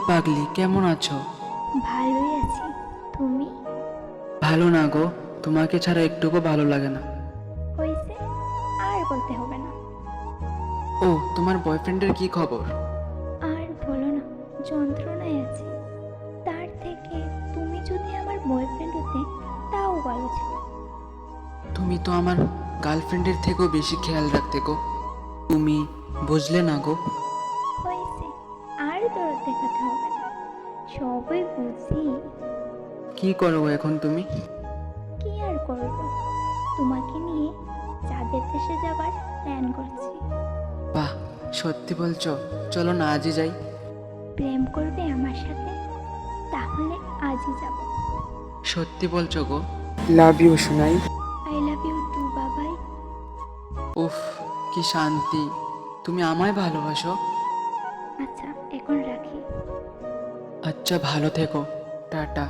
পাগলি, কেমন আছো? ভালোই আছি। তুমি? ভালো না গো, তোমাকে ছাড়া একটুকু ভালো লাগে না। হয়েছে, আর বলতে হবে না। ও, তোমার বয়ফ্রেন্ডের কি খবর? আর বলো না, যন্ত্রণায় আছি। তার থেকে তুমি যদি আমার বয়ফ্রেন্ড হতে, তাও ভালো ছিল। তুমি তো আমার গার্লফ্রেন্ডের থেকেও বেশি খেয়াল রাখতে গো। তুমি বুঝলে না গো। হয়েছে, আর দরদ দেখাতে হবে না। সবই বুঝি। কি করো গো এখন তুমি? কি আর করব, তোমাকে নিয়ে চাঁদের দেশে যাবার প্ল্যান করছি। বাহ, সত্যি বলছো? চলো না, আজই যাই। প্রেম করবে আমার সাথে? তাহলে আজই যাব। সত্যি বলছো গো? লাভ ইউ সোনাই। আই লাভ ইউ টু বাবাই। উফ, কি শান্তি! তুমি আমায় ভালোবাসো? আচ্ছা, এখন রাখি। আচ্ছা, ভালো থেকো। টাটা।